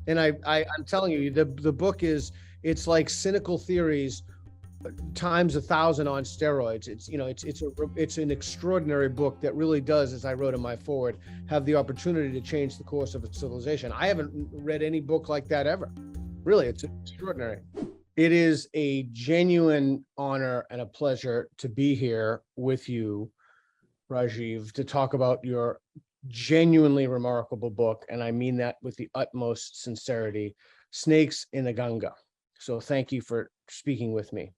And I'm telling you, the book is, it's like cynical theories times 1,000 on steroids. It's, you know, it's an extraordinary book that really does, as I wrote in my foreword, have the opportunity to change the course of a civilization. I haven't read any book like that ever. Really, it's extraordinary. It is a genuine honor and a pleasure to be here with you, Rajiv, to talk about your genuinely remarkable book, and I mean that with the utmost sincerity, Snakes in the Ganga. So thank you for speaking with me.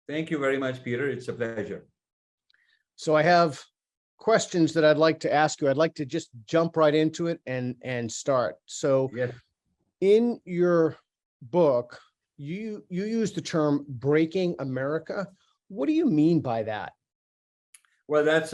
Thank you very much, Peter. It's a pleasure. So I have questions that I'd like to ask you. I'd like to just jump right into it and start. So yes. In your book, you use the term breaking America. What do you mean by that? Well, that's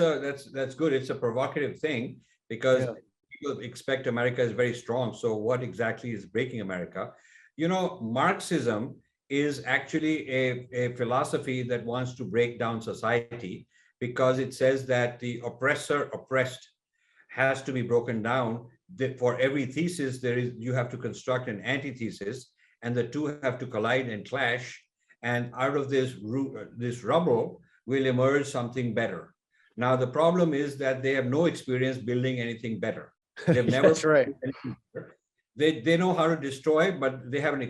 good. It's a provocative thing because people expect America is very strong. So what exactly is breaking America? You know, Marxism is actually a philosophy that wants to break down society because it says that the oppressor oppressed has to be broken down. For every thesis, you have to construct an antithesis, and the two have to collide and clash. And out of this rubble will emerge something better. Now, the problem is that they have no experience building anything better. They've never. That's right. They know how to destroy, but they have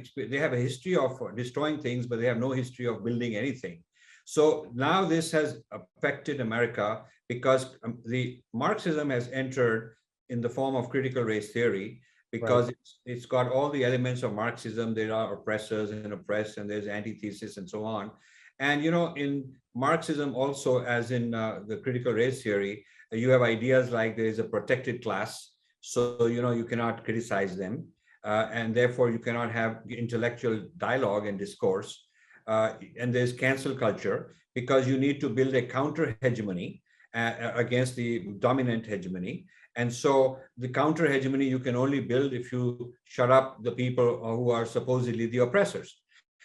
a history of destroying things, but they have no history of building anything. So now this has affected America because the Marxism has entered in the form of critical race theory because it's got all the elements of Marxism. There are oppressors and oppressed, and there's antithesis and so on. And, you know, in Marxism also, as in the critical race theory, you have ideas like there is a protected class. So, you know, you cannot criticize them. And therefore, you cannot have intellectual dialogue and discourse. And there's cancel culture because you need to build a counter hegemony against the dominant hegemony. And so the counter hegemony you can only build if you shut up the people who are supposedly the oppressors.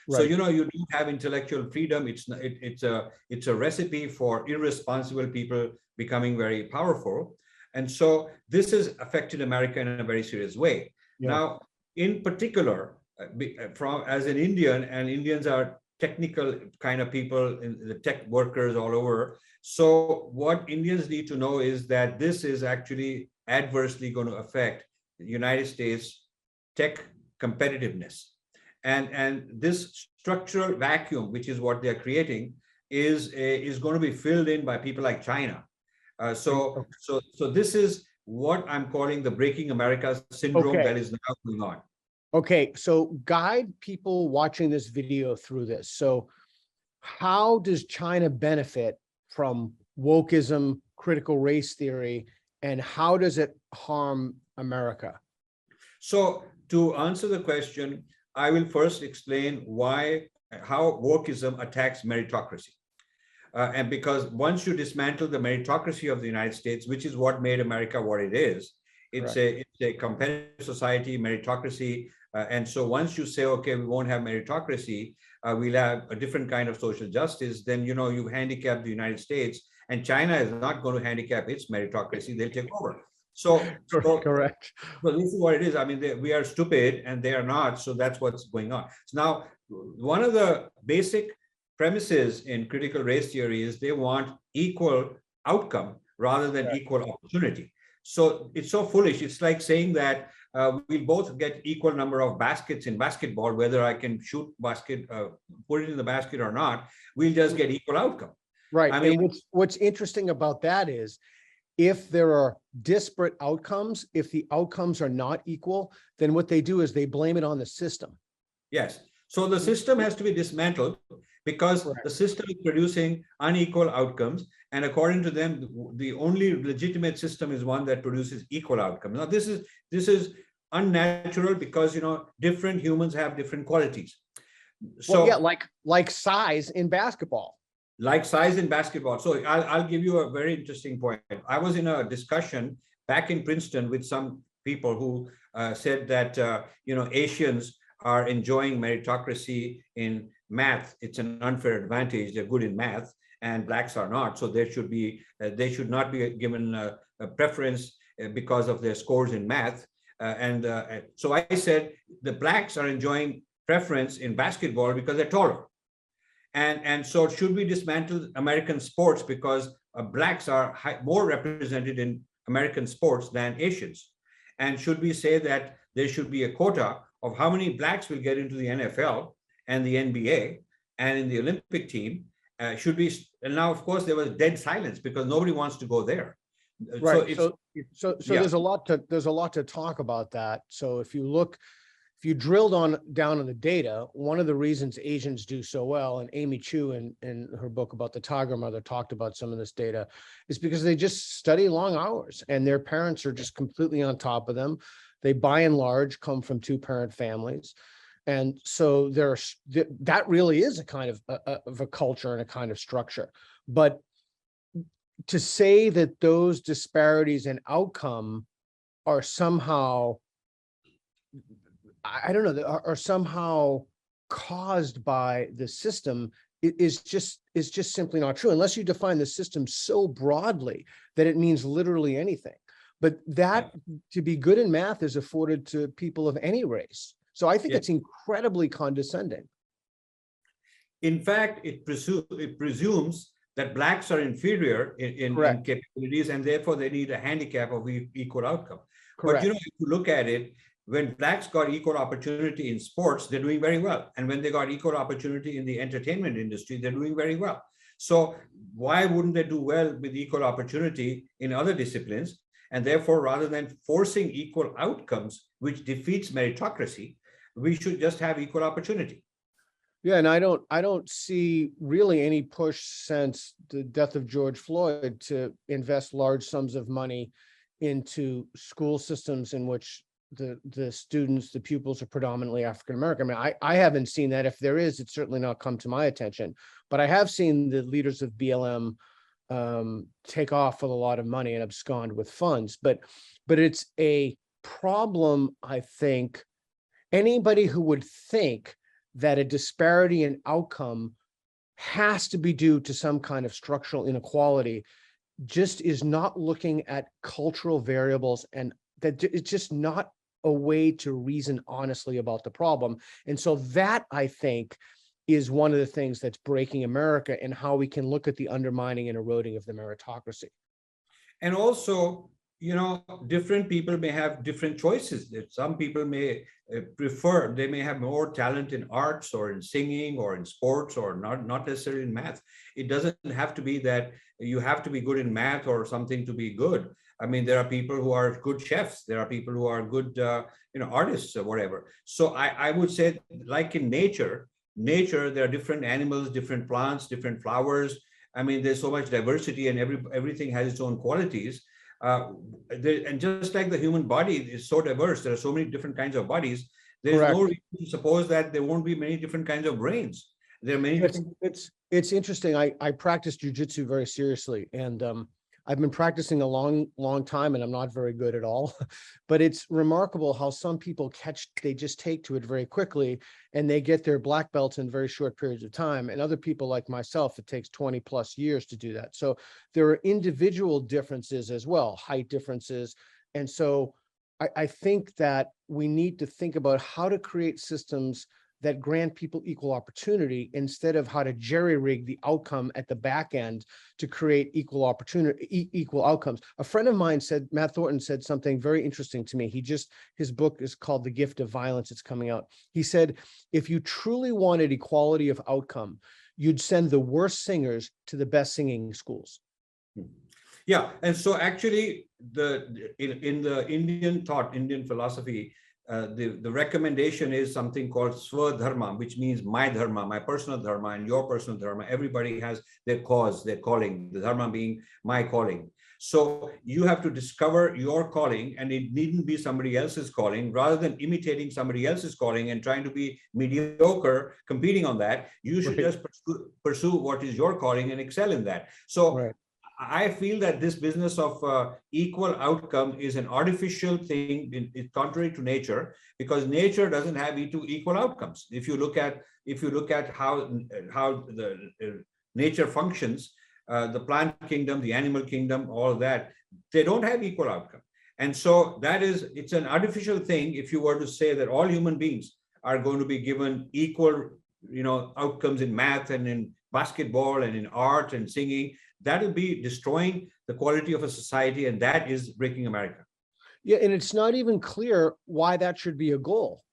Right. So, you know, you do have intellectual freedom. It's a recipe for irresponsible people becoming very powerful. And so this has affected America in a very serious way. Yeah. Now, in particular, as an Indian, and Indians are technical kind of people, the tech workers all over. So what Indians need to know is that this is actually adversely going to affect the United States tech competitiveness. And this structural vacuum, which is what they're creating, is going to be filled in by people like China. So this is what I'm calling the breaking America syndrome that is now going on. Okay, so guide people watching this video through this. So how does China benefit from wokeism, critical race theory, and how does it harm America? So to answer the question, I will first explain how wokeism attacks meritocracy. And because once you dismantle the meritocracy of the United States, which is what made America what it is, it's a competitive society, meritocracy. And so once you say, okay, we won't have meritocracy, we'll have a different kind of social justice, then, you know, you handicap the United States, and China is not going to handicap its meritocracy. They'll take over. So correct. Well, this is what it is. I mean, we are stupid and they are not. So that's what's going on. So now, one of the basic premises in critical race theory is they want equal outcome rather than equal opportunity. So it's so foolish. It's like saying that we'll both get equal number of baskets in basketball, whether I can shoot basket, put it in the basket or not, we'll just get equal outcome. Right. I mean, and what's interesting about that is if there are disparate outcomes, if the outcomes are not equal, then what they do is they blame it on the system. Yes. So the system has to be dismantled because the system is producing unequal outcomes. And according to them, the only legitimate system is one that produces equal outcomes. Now, this is unnatural because, you know, different humans have different qualities. So like size in basketball. Like size in basketball. So I'll give you a very interesting point. I was in a discussion back in Princeton with some people who said that, you know, Asians are enjoying meritocracy in math. It's an unfair advantage. They're good in math and blacks are not. So they should not be given a preference because of their scores in math. So I said the blacks are enjoying preference in basketball because they're taller. And so should we dismantle American sports because blacks are more represented in American sports than Asians? And should we say that there should be a quota of how many blacks will get into the NFL and the NBA and in the Olympic team? And now, of course, there was dead silence because nobody wants to go there. Right. So yeah. there's a lot to talk about that. So if you drilled down on the data, one of the reasons Asians do so well, and Amy Chu in her book about the Tiger Mother talked about some of this data, is because they just study long hours and their parents are just completely on top of them. They by and large come from two-parent families. And so that really is a kind of a culture and a kind of structure. But to say that those disparities in outcome are somehow, I don't know, are somehow caused by the system is just simply not true, unless you define the system so broadly that it means literally anything. But that to be good in math is afforded to people of any race. So I think it's incredibly condescending. In fact, it presumes that blacks are inferior in capabilities, and therefore they need a handicap of equal outcome. Correct. But if you look at it, when blacks got equal opportunity in sports, they're doing very well. And when they got equal opportunity in the entertainment industry, they're doing very well. So why wouldn't they do well with equal opportunity in other disciplines? And therefore, rather than forcing equal outcomes, which defeats meritocracy, we should just have equal opportunity. Yeah, and I don't see really any push since the death of George Floyd to invest large sums of money into school systems in which the students, the pupils are predominantly African American. I mean, I haven't seen that. If there is, it's certainly not come to my attention. But I have seen the leaders of BLM take off with a lot of money and abscond with funds. But it's a problem, I think. Anybody who would think that a disparity in outcome has to be due to some kind of structural inequality just is not looking at cultural variables, and that it's just not a way to reason honestly about the problem. And so that, I think, is one of the things that's breaking America and how we can look at the undermining and eroding of the meritocracy. And also, different people may have different choices. Some people may they may have more talent in arts or in singing or in sports or not necessarily in math. It doesn't have to be that you have to be good in math or something to be good. I mean, there are people who are good chefs. There are people who are good, artists or whatever. So I would say, like in nature, there are different animals, different plants, different flowers. I mean, there's so much diversity and everything has its own qualities. And just like the human body is so diverse, there are so many different kinds of bodies. There's no reason to suppose that there won't be many different kinds of brains. There are many. It's interesting. I practice jujitsu very seriously, and I've been practicing a long time, and I'm not very good at all. But it's remarkable how some people they just take to it very quickly, and they get their black belts in very short periods of time. And other people like myself, it takes 20 plus years to do that. So there are individual differences as well, height differences. And so I think that we need to think about how to create systems that grant people equal opportunity instead of how to jerry-rig the outcome at the back end to create equal opportunity, equal outcomes. A friend of mine said, Matt Thornton said something very interesting to me. His book is called The Gift of Violence. It's coming out. He said, if you truly wanted equality of outcome, you'd send the worst singers to the best singing schools. Yeah, and so actually in the Indian philosophy, the recommendation is something called Svadharma, which means my dharma, my personal dharma, and your personal dharma. Everybody has their cause, their calling, the dharma being my calling. So you have to discover your calling, and it needn't be somebody else's calling. Rather than imitating somebody else's calling and trying to be mediocre, competing on that, you should just pursue what is your calling and excel in that. So I feel that this business of equal outcome is an artificial thing. It's contrary to nature, because nature doesn't have equal outcomes. If you look at how the nature functions, the plant kingdom, the animal kingdom, all of that, they don't have equal outcome. And so it's an artificial thing if you were to say that all human beings are going to be given equal, outcomes in math and in basketball and in art and singing. That will be destroying the quality of a society, and that is breaking America. Yeah, and it's not even clear why that should be a goal.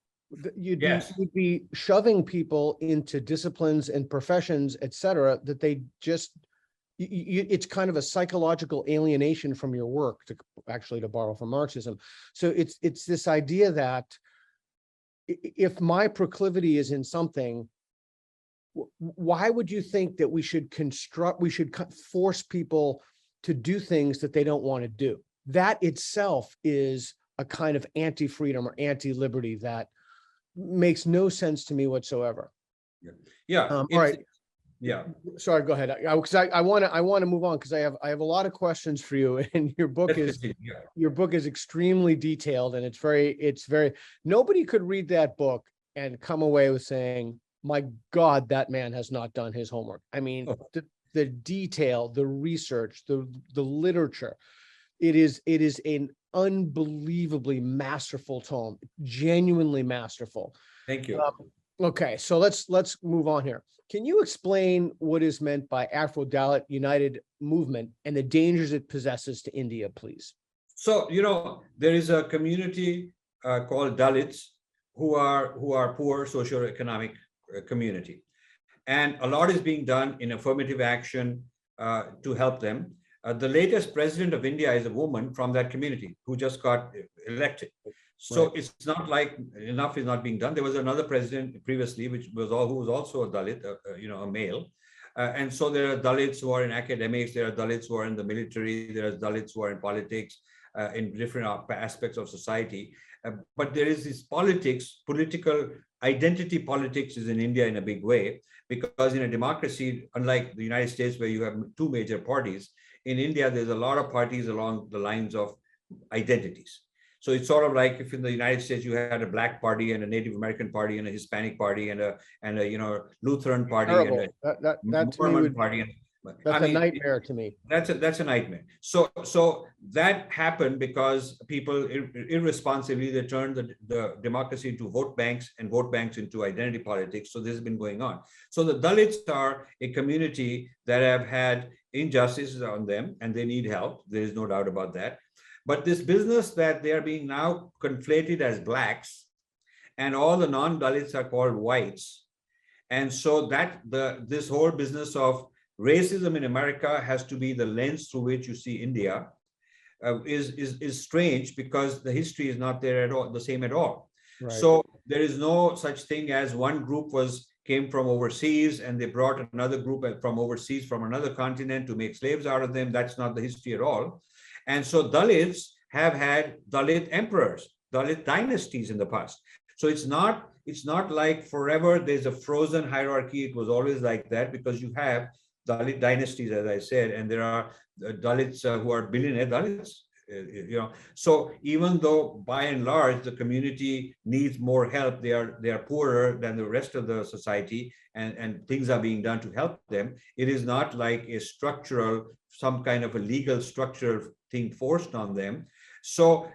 You'd be shoving people into disciplines and professions, et cetera, that they just, it's kind of a psychological alienation from your work, to borrow from Marxism. So it's this idea that if my proclivity is in something, why would you think that we should force people to do things that they don't want to do? That itself is a kind of anti-freedom or anti-liberty that makes no sense to me whatsoever. All right. Yeah. Sorry, go ahead. Because I want to move on, because I have a lot of questions for you, and your book is extremely detailed, and it's very nobody could read that book and come away with saying, my God, that man has not done his homework. I mean, the detail, the research, the literature, it is an unbelievably masterful tome, genuinely masterful. Thank you. Okay, so let's move on here. Can you explain what is meant by Afro-dalit United Movement and the dangers it possesses to India, please? So, there is a community called Dalits who are poor socioeconomic community. And a lot is being done in affirmative action to help them. The latest president of India is a woman from that community who just got elected. So right. It's not like enough is not being done. There was another president previously, who was also a Dalit, a male. And so there are Dalits who are in academics, there are Dalits who are in the military, there are Dalits who are in politics, in different aspects of society. But there is this political identity politics is in India in a big way, because in a democracy, unlike the United States where you have two major parties, in India, there's a lot of parties along the lines of identities. So it's sort of like if in the United States you had a Black party and a Native American party and a Hispanic party and a Lutheran party. Terrible. And a Mormon party. That's a nightmare to me. That's a nightmare. So that happened because people irresponsibly, they turned the democracy into vote banks and vote banks into identity politics. So this has been going on. So the Dalits are a community that have had injustices on them and they need help. There is no doubt about that. But this business that they are being now conflated as Blacks, and all the non-Dalits are called whites. And so that this whole business of racism in America has to be the lens through which you see India is strange, because the history is not there at all, the same at all. Right. So there is no such thing as one group came from overseas and they brought another group from overseas from another continent to make slaves out of them. That's not the history at all. And so Dalits have had Dalit emperors, Dalit dynasties in the past. So it's not like forever there's a frozen hierarchy. It was always like that, because you have Dalit dynasties, as I said, and there are Dalits who are billionaire Dalits. So even though by and large the community needs more help, they are poorer than the rest of the society, and things are being done to help them. It is not like a some kind of a legal structural thing forced on them. So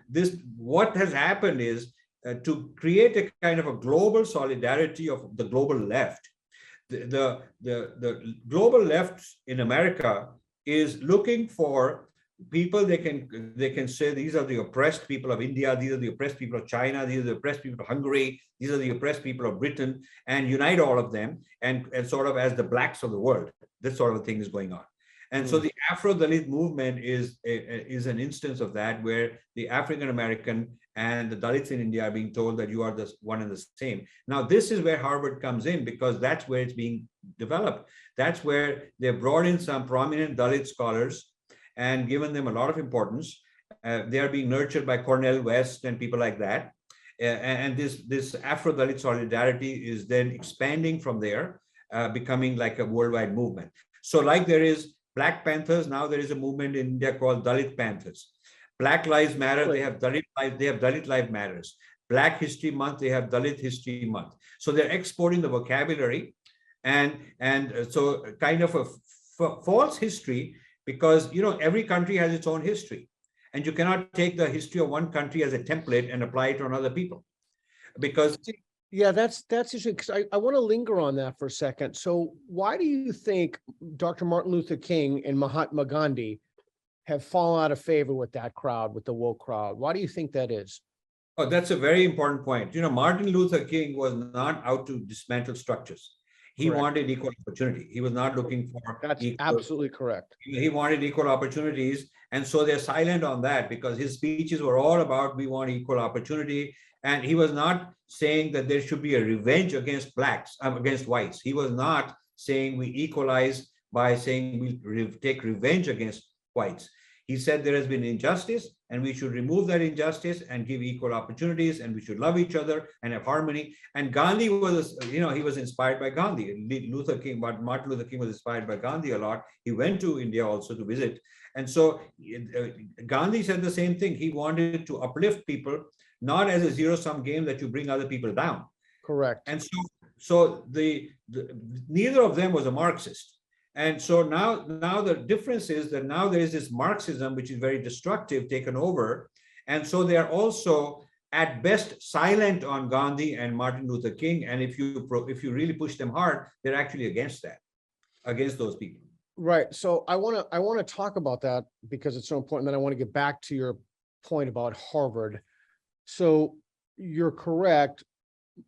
what has happened is to create a kind of a global solidarity of the global left. The global left in America is looking for people they can say these are the oppressed people of India, these are the oppressed people of China, these are the oppressed people of Hungary, these are the oppressed people of Britain, and unite all of them and sort of as the Blacks of the world. This sort of a thing is going on. And so the Afro-Dalit movement is an instance of that, where the African American and the Dalits in India are being told that you are the one and the same. Now, this is where Harvard comes in, because that's where it's being developed. That's where they brought in some prominent Dalit scholars and given them a lot of importance. They are being nurtured by Cornel West and people like that. And this Afro-Dalit solidarity is then expanding from there, becoming like a worldwide movement. So like there is Black Panthers, now there is a movement in India called Dalit Panthers. Black Lives Matter, they have Dalit Lives Matters. Black History Month, they have Dalit History Month. So they're exporting the vocabulary and so kind of a false history, because every country has its own history. And you cannot take the history of one country as a template and apply it on other people. Because yeah, that's interesting, because I want to linger on that for a second. So why do you think Dr. Martin Luther King and Mahatma Gandhi have fallen out of favor with that crowd, with the woke crowd? Why do you think that is? oh, that's a very important point. Martin Luther King was not out to dismantle structures. He Correct. wanted equal opportunity. He was not looking for That's equal. absolutely correct. He wanted equal opportunities. And so they're silent on that because his speeches were all about we want equal opportunity. And he was not saying that there should be a revenge against blacks, against whites. He was not saying we equalize by saying we take revenge against whites. He said there has been injustice and we should remove that injustice and give equal opportunities and we should love each other and have harmony. And Gandhi was, he was inspired by Gandhi. Martin Luther King was inspired by Gandhi a lot. He went to India also to visit. And so Gandhi said the same thing. He wanted to uplift people, not as a zero-sum game that you bring other people down. Correct. And so neither of them was a Marxist. And so now the difference is that now there is this Marxism, which is very destructive, taken over. And so they are also at best silent on Gandhi and Martin Luther King. And if you really push them hard, they're actually against that, against those people. Right. So I want to talk about that because it's so important. Then I want to get back to your point about Harvard. So you're correct.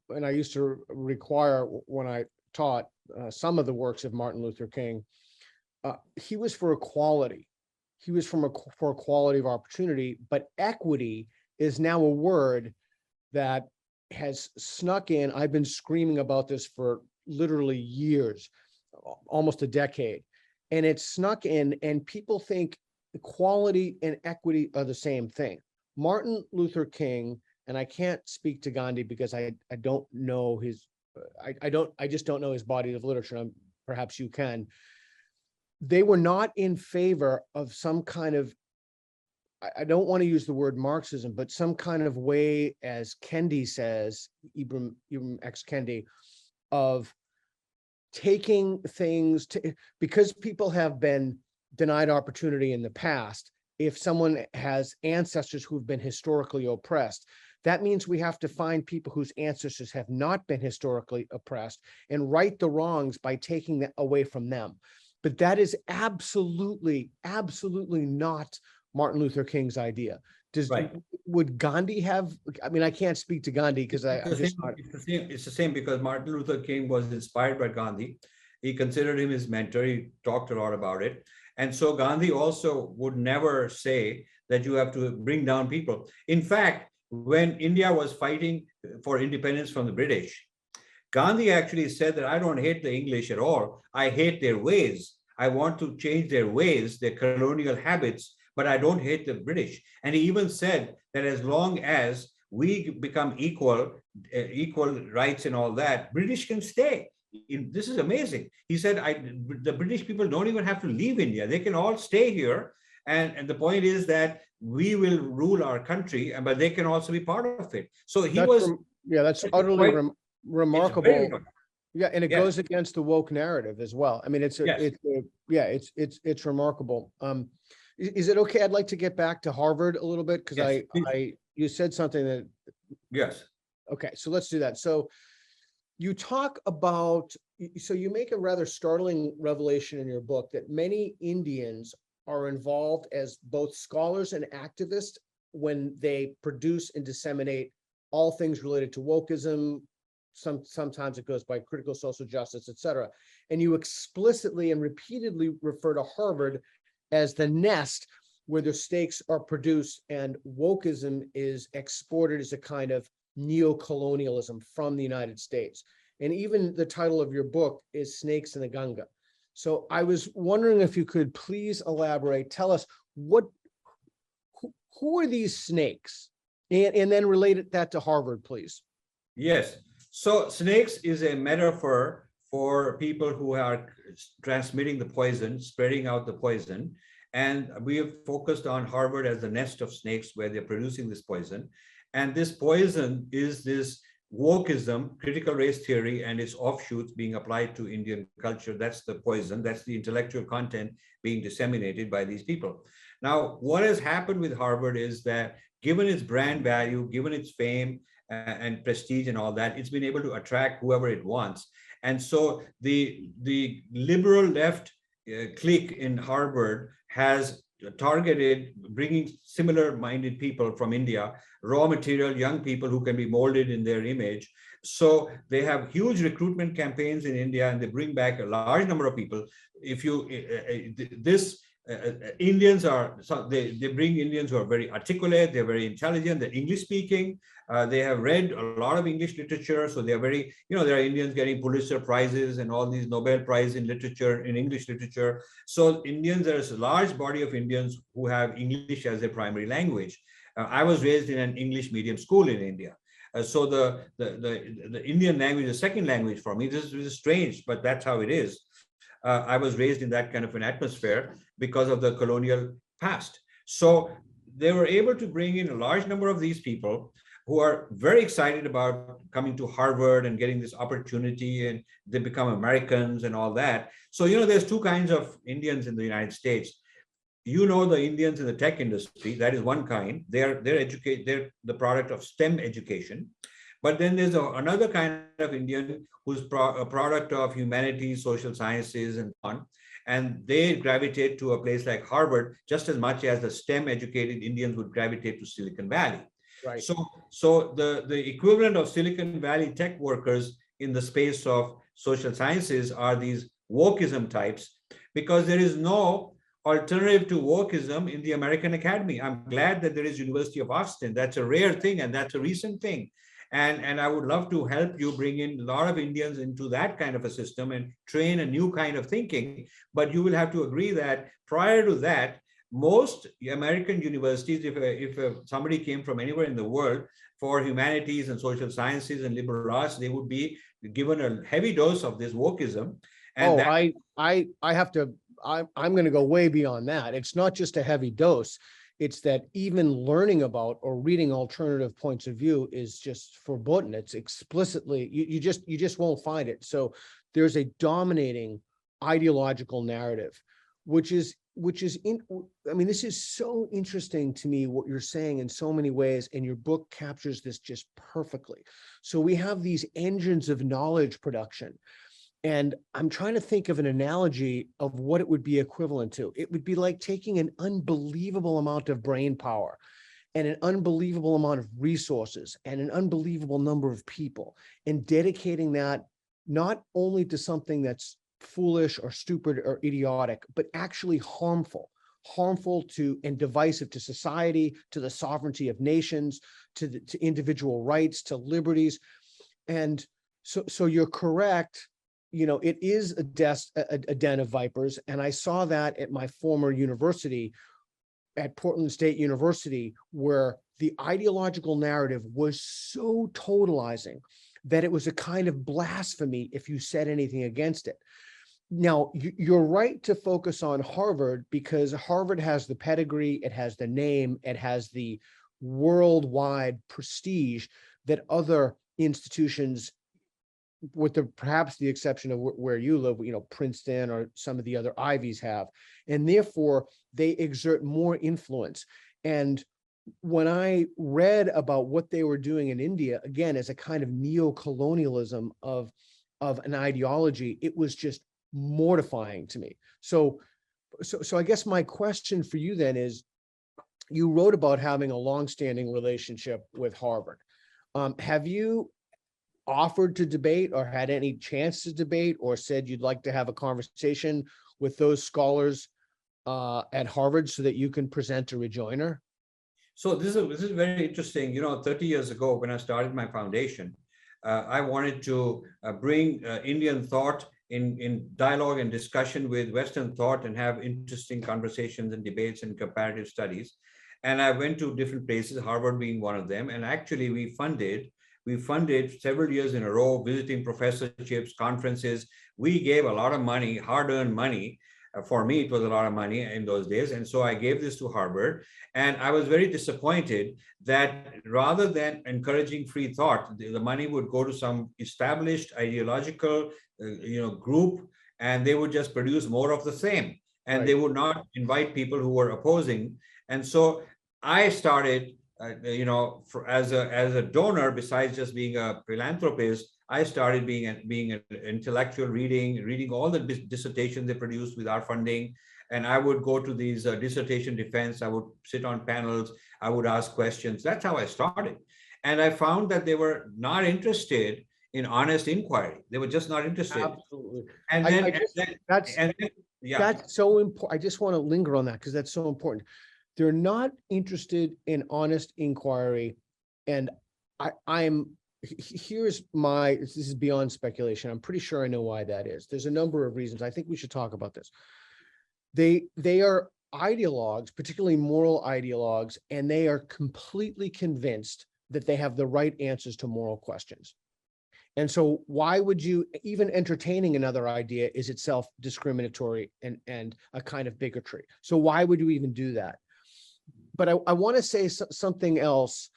And I used to require, when I taught, some of the works of Martin Luther King, he was for equality. He was for equality of opportunity, but equity is now a word that has snuck in. I've been screaming about this for literally years, almost a decade, and it's snuck in, and people think equality and equity are the same thing. Martin Luther King, and I can't speak to Gandhi because I don't know his, I just don't know his body of literature. Perhaps you can. They were not in favor of some kind of, I don't want to use the word Marxism, but some kind of way, as Kendi says, Ibram X. Kendi, of taking things to, because people have been denied opportunity in the past. If someone has ancestors who've been historically oppressed, that means we have to find people whose ancestors have not been historically oppressed and right the wrongs by taking that away from them. But that is absolutely, absolutely not Martin Luther King's idea. Would Gandhi have? I mean, I can't speak to Gandhi because it's the same because Martin Luther King was inspired by Gandhi. He considered him his mentor. He talked a lot about it. And so Gandhi also would never say that you have to bring down people. In fact, when India was fighting for independence from the British, Gandhi actually said that I don't hate the English at all. I hate their ways. I want to change their ways, their colonial habits, but I don't hate the British. And he even said that as long as we become equal rights and all that, British can stay. This is amazing. He said, the British people don't even have to leave India. They can all stay here. And the point is that we will rule our country, but they can also be part of it. So that's utterly remarkable. Yeah, and it goes against the woke narrative as well. I mean, it's remarkable. Is it okay? I'd like to get back to Harvard a little bit because you said something that. Yes. Okay, so let's do that. So you talk about, so you make a rather startling revelation in your book that many Indians are involved as both scholars and activists when they produce and disseminate all things related to wokeism. Sometimes it goes by critical social justice, et cetera. And you explicitly and repeatedly refer to Harvard as the nest where the stakes are produced and wokeism is exported as a kind of neo-colonialism from the United States. And even the title of your book is Snakes in the Ganga. So I was wondering if you could please elaborate, tell us who are these snakes? And then relate that to Harvard, please. Yes. So snakes is a metaphor for people who are transmitting the poison, spreading out the poison. And we have focused on Harvard as the nest of snakes where they're producing this poison. And this poison is this wokeism, critical race theory, and its offshoots being applied to Indian culture. That's the poison. That's the intellectual content being disseminated by these people. Now, what has happened with Harvard is that given its brand value, given its fame and prestige and all that, it's been able to attract whoever it wants. And so the liberal left clique in Harvard has targeted bringing similar minded people from India, raw material, young people who can be molded in their image. So they have huge recruitment campaigns in India, and they bring back a large number of people. If you this Indians are, so they bring Indians who are very articulate, they're very intelligent, they're English speaking, they have read a lot of English literature, so they're very, there are Indians getting Pulitzer prizes and all these Nobel Prize in literature, in English literature. So Indians, there's a large body of Indians who have English as their primary language. I was raised in an English medium school in India. So the Indian language is a second language for me. This is strange, but that's how it is. I was raised in that kind of an atmosphere because of the colonial past. So they were able to bring in a large number of these people who are very excited about coming to Harvard and getting this opportunity, and they become Americans and all that. So, there's two kinds of Indians in the United States. The Indians in the tech industry, that is one kind. They're the product of STEM education. But then there's another kind of Indian who's a product of humanities, social sciences, and so on. And they gravitate to a place like Harvard just as much as the STEM educated Indians would gravitate to Silicon Valley. Right. So the equivalent of Silicon Valley tech workers in the space of social sciences are these wokeism types, because there is no alternative to wokeism in the American academy. I'm glad that there is University of Austin. That's a rare thing, and that's a recent thing. And I would love to help you bring in a lot of Indians into that kind of a system and train a new kind of thinking. But you will have to agree that prior to that, most American universities, if somebody came from anywhere in the world for humanities and social sciences and liberal arts, they would be given a heavy dose of this wokeism. And I'm going to go way beyond that. It's not just a heavy dose. It's that even learning about or reading alternative points of view is just forbidden. It's explicitly, you just won't find it. So there's a dominating ideological narrative, which is this is so interesting to me, what you're saying in so many ways, and your book captures this just perfectly. So we have these engines of knowledge production. And I'm trying to think of an analogy of what it would be equivalent to. It would be like taking an unbelievable amount of brain power and an unbelievable amount of resources and an unbelievable number of people, and dedicating that not only to something that's foolish or stupid or idiotic, but actually harmful to and divisive to society, to the sovereignty of nations, to individual rights, to liberties. And so you're correct. It is a den of vipers. And I saw that at my former university, at Portland State University, where the ideological narrative was so totalizing that it was a kind of blasphemy if you said anything against it. Now, you're right to focus on Harvard, because Harvard has the pedigree, it has the name, it has the worldwide prestige that other institutions, with perhaps the exception of where you live, Princeton or some of the other Ivies have, and therefore they exert more influence. And when I read about what they were doing in India, again, as a kind of neo-colonialism of an ideology, it was just mortifying to me. So I guess my question for you then is, you wrote about having a long-standing relationship with Harvard. Have you offered to debate or had any chance to debate, or said you'd like to have a conversation with those scholars at Harvard so that you can present a rejoinder? So this is very interesting. 30 years ago, when I started my foundation, I wanted to bring Indian thought in dialogue and discussion with Western thought, and have interesting conversations and debates and comparative studies. And I went to different places, Harvard being one of them. And actually we funded several years in a row, visiting professorships, conferences. We gave a lot of money, hard-earned money. For me, it was a lot of money in those days. And so I gave this to Harvard. And I was very disappointed that rather than encouraging free thought, the money would go to some established ideological group, and they would just produce more of the same. and Right. they would not invite people who were opposing. And so I started, as a donor, besides just being a philanthropist, I started being an intellectual, reading all the dissertations they produced with our funding. And I would go to these dissertation defense. I would sit on panels. I would ask questions. That's how I started. And I found that they were not interested in honest inquiry. They were just not interested. Absolutely. And I then, and just then, that's and then yeah, that's so important. I just want to linger on that because that's so important. They're not interested in honest inquiry. And I'm here's my, this is beyond speculation. I'm pretty sure I know why that is. There's a number of reasons. I think we should talk about this. They are ideologues, particularly moral ideologues, and they are completely convinced that they have the right answers to moral questions. And so why would you, even entertaining another idea is itself discriminatory and a kind of bigotry. So why would you even do that? But I want to say something else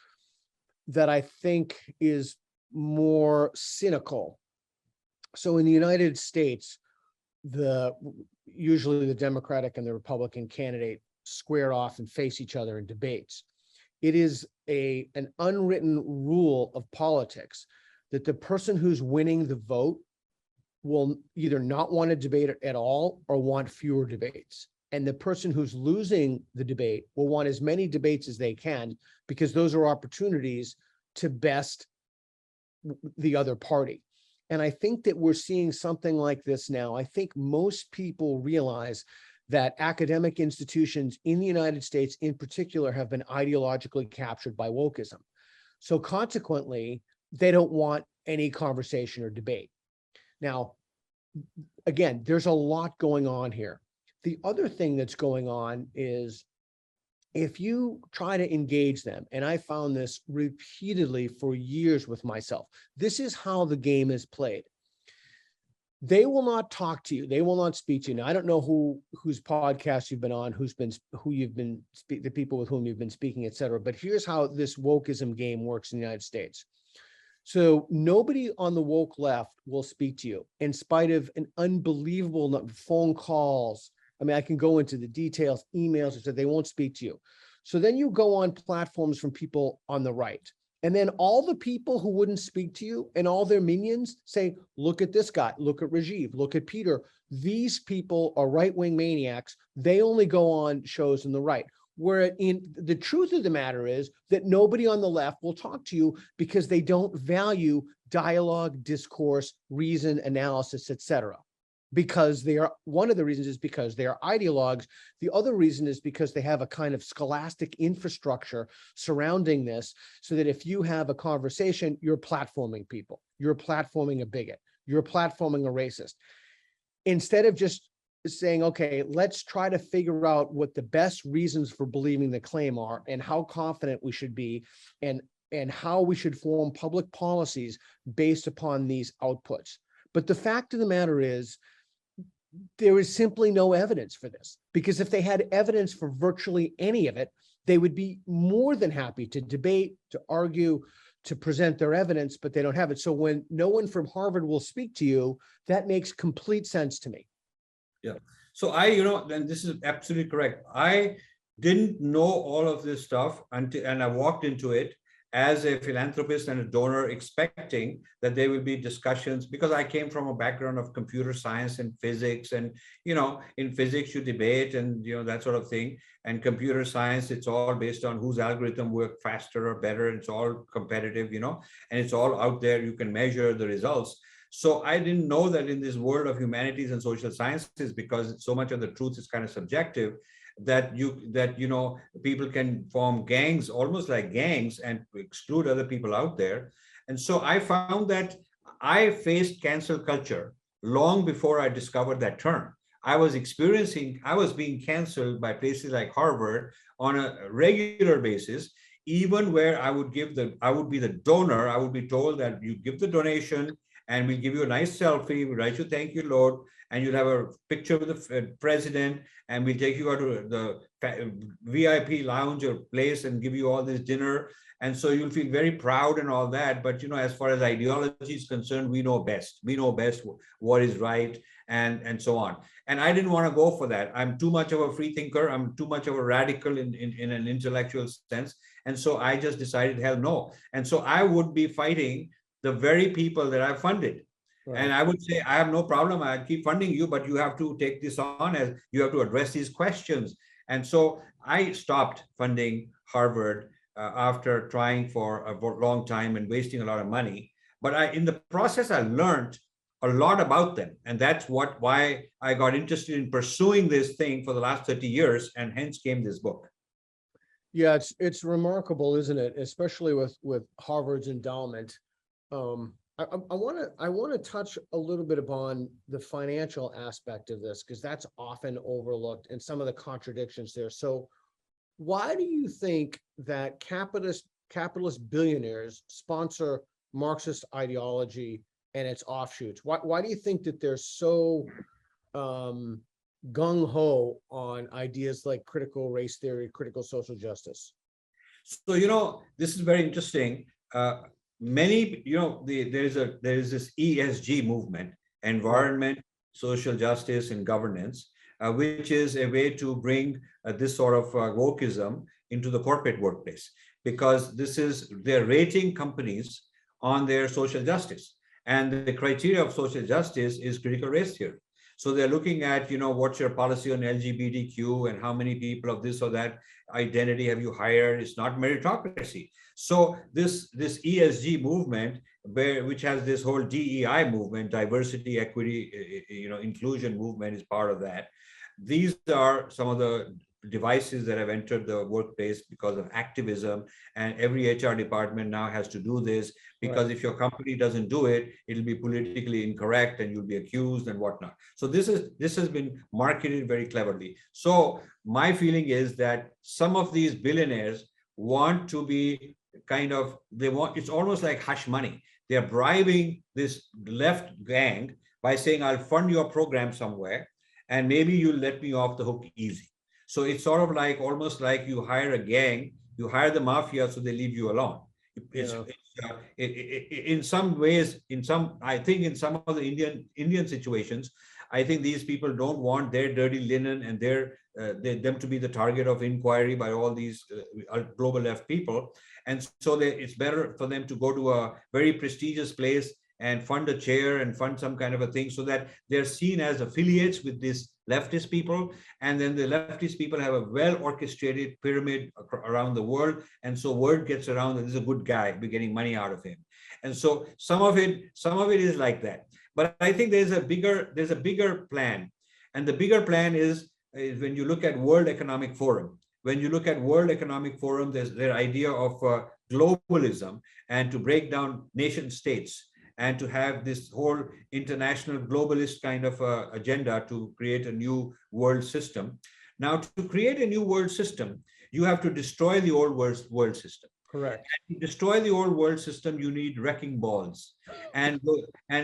that I think is more cynical. So in the United States, usually the Democratic and the Republican candidate square off and face each other in debates. It is an unwritten rule of politics that the person who's winning the vote will either not want to debate at all or want fewer debates. And the person who's losing the debate will want as many debates as they can, because those are opportunities to best the other party. And I think that we're seeing something like this now. I think most people realize that academic institutions in the United States in particular have been ideologically captured by wokeism. So consequently, they don't want any conversation or debate. Now, again, there's a lot going on here. The other thing that's going on is if you try to engage them, and I found this repeatedly for years with myself, this is how the game is played. They will not talk to you. They will not speak to you. Now, I don't know whose podcast you've been on, the people with whom you've been speaking, et cetera. But here's how this wokeism game works in the United States. So nobody on the woke left will speak to you in spite of an unbelievable number of phone calls. I mean, I can go into the details, emails, so they won't speak to you. So then you go on platforms from people on the right. And then all the people who wouldn't speak to you and all their minions say, look at this guy, look at Rajiv, look at Peter. These people are right-wing maniacs. They only go on shows on the right. Where in the truth of the matter is that nobody on the left will talk to you because they don't value dialogue, discourse, reason, analysis, etc. Because one of the reasons is because they are ideologues. The other reason is because they have a kind of scholastic infrastructure surrounding this, so that if you have a conversation, you're platforming people, you're platforming a bigot, you're platforming a racist. Instead of just saying, okay, let's try to figure out what the best reasons for believing the claim are and how confident we should be and how we should form public policies based upon these outputs. But the fact of the matter is, there is simply no evidence for this, because if they had evidence for virtually any of it, they would be more than happy to debate, to argue, to present their evidence, but they don't have it. So when no one from Harvard will speak to you, that makes complete sense to me. Yeah. So then this is absolutely correct. I didn't know all of this stuff and I walked into it as a philanthropist and a donor, expecting that there will be discussions, because I came from a background of computer science and physics, and in physics you debate and that sort of thing, and computer science, it's all based on whose algorithm work faster or better. It's all competitive, and it's all out there. You can measure the results. So I didn't know that in this world of humanities and social sciences, because so much of the truth is kind of subjective, that people can form gangs, almost like gangs, and exclude other people out there. And so I found that I faced cancel culture long before I discovered that term. I was being canceled by places like Harvard on a regular basis, even where I would be the donor. I would be told that you give the donation and we'll give you a nice selfie, we'll write you thank you, Lord, and you'll have a picture with the president, and we'll take you out to the VIP lounge or place and give you all this dinner. And so you'll feel very proud and all that. But, as far as ideology is concerned, we know best. We know best what is right and so on. And I didn't want to go for that. I'm too much of a free thinker. I'm too much of a radical in an intellectual sense. And so I just decided, hell no. And so I would be fighting the very people that I funded. Right. And I would say, I have no problem. I keep funding you, but you have to take this on, as you have to address these questions. And so I stopped funding Harvard after trying for a long time and wasting a lot of money. But in the process, I learned a lot about them. And that's why I got interested in pursuing this thing for the last 30 years, and hence came this book. Yeah, it's remarkable, isn't it? Especially with Harvard's endowment. I want to touch a little bit upon the financial aspect of this, because that's often overlooked and some of the contradictions there. So why do you think that capitalist billionaires sponsor Marxist ideology and its offshoots? Why do you think that they're so gung-ho on ideas like critical race theory, critical social justice? So, this is very interesting. Many, there is this ESG movement, environment, social justice, and governance, which is a way to bring this sort of wokeism into the corporate workplace, because they're rating companies on their social justice. And the criteria of social justice is critical race theory. So they're looking at, what's your policy on LGBTQ and how many people of this or that identity have you hired? It's not meritocracy. So this ESG movement, which has this whole DEI movement, diversity, equity, inclusion movement, is part of that. These are some of the devices that have entered the workplace because of activism, and every HR department now has to do this, because if your company doesn't do it, it'll be politically incorrect and you'll be accused and whatnot. So this has been marketed very cleverly. So my feeling is that some of these billionaires want to be it's almost like hush money. They're bribing this left gang by saying, I'll fund your program somewhere and maybe you'll let me off the hook easy. So it's sort of like, almost like you hire a gang, you hire the mafia, so they leave you alone. In some ways, I think in some of the Indian situations, I think these people don't want their dirty linen and them to be the target of inquiry by all these global left people. And so it's better for them to go to a very prestigious place and fund a chair and fund some kind of a thing, so that they're seen as affiliates with these leftist people. And then the leftist people have a well-orchestrated pyramid around the world. And so word gets around that this is a good guy, we're getting money out of him. And so some of it is like that. But I think there's a bigger plan. And the bigger plan is when you look at World Economic Forum. When you look at World Economic Forum, there's their idea of globalism, and to break down nation states, and to have this whole international globalist kind of agenda to create a new world system. Now, to create a new world system, you have to destroy the old world system. Correct. And to destroy the old world system, you need wrecking balls. And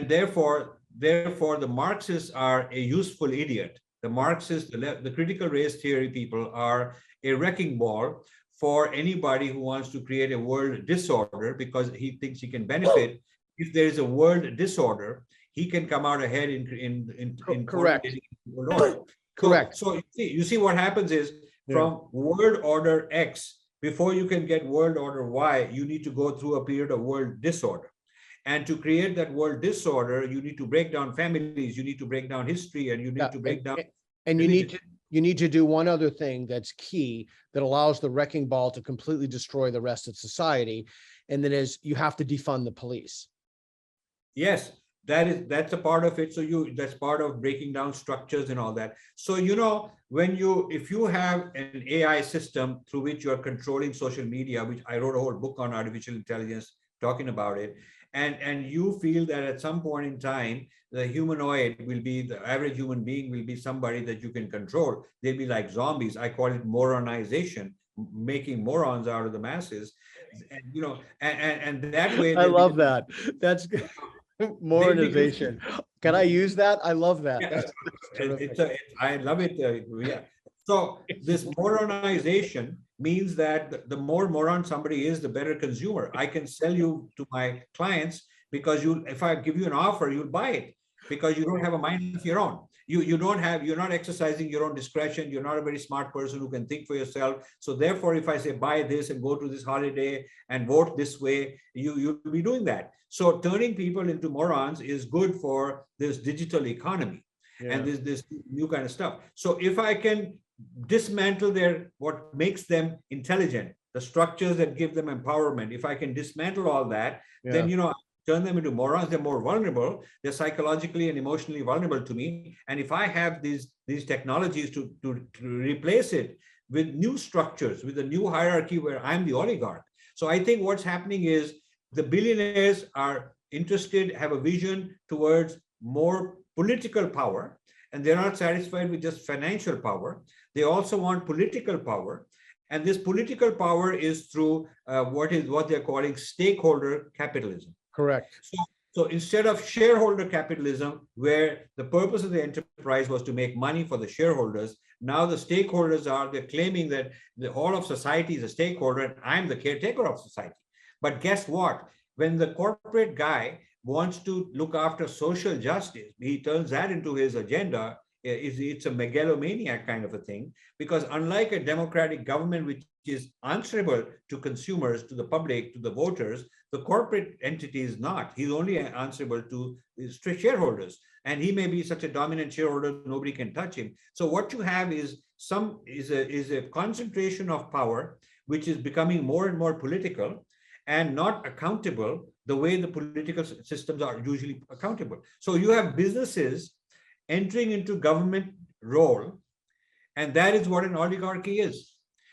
therefore, the Marxists are a useful idiot. The Marxists, the critical race theory people, are a wrecking ball for anybody who wants to create a world disorder, because he thinks he can benefit. If there is a world disorder, he can come out ahead in correct. Correct. So you see what happens is, from world order X, before you can get world order Y, you need to go through a period of world disorder. And to create that world disorder, you need to break down families, you need to break down history, and you need to break down. And you need to do one other thing that's key, that allows the wrecking ball to completely destroy the rest of society. And that is, you have to defund the police. Yes, that's a part of it. So that's part of breaking down structures and all that. So, if you have an AI system through which you are controlling social media, which I wrote a whole book on artificial intelligence talking about it, and you feel that at some point in time, the average human being will be somebody that you can control. They'll be like zombies. I call it moronization, making morons out of the masses. And that way. I love that. That's good. Moronization. Can I use that? I love that. Yeah, I love it. So this moronization means that the more moron somebody is, the better consumer. I can sell you to my clients because if I give you an offer, you'll buy it because you don't have a mind of your own. You're not exercising your own discretion. You're not a very smart person who can think for yourself. So therefore, if I say buy this and go to this holiday and vote this way, you'll be doing that. So turning people into morons is good for this digital economy. Yeah. And this new kind of stuff. So if I can dismantle what makes them intelligent, the structures that give them empowerment, if I can dismantle all that, then turn them into morons. They're more vulnerable. They're psychologically and emotionally vulnerable to me. And if I have these technologies to replace it with new structures, with a new hierarchy where I'm the oligarch. So I think what's happening is the billionaires are interested, have a vision towards more political power, and they're not satisfied with just financial power. They also want political power. And this political power is through what they're calling stakeholder capitalism. Correct. So instead of shareholder capitalism, where the purpose of the enterprise was to make money for the shareholders, now the stakeholders they're claiming that all of society is a stakeholder and I'm the caretaker of society. But guess what? When the corporate guy wants to look after social justice, he turns that into his agenda. It's a megalomaniac kind of a thing, because unlike a democratic government, which is answerable to consumers, to the public, to the voters, the corporate entity is not. He's only answerable to his shareholders. And he may be such a dominant shareholder, nobody can touch him. So what you have is a concentration of power, which is becoming more and more political and not accountable the way the political systems are usually accountable. So you have businesses entering into government role, and that is what an oligarchy is.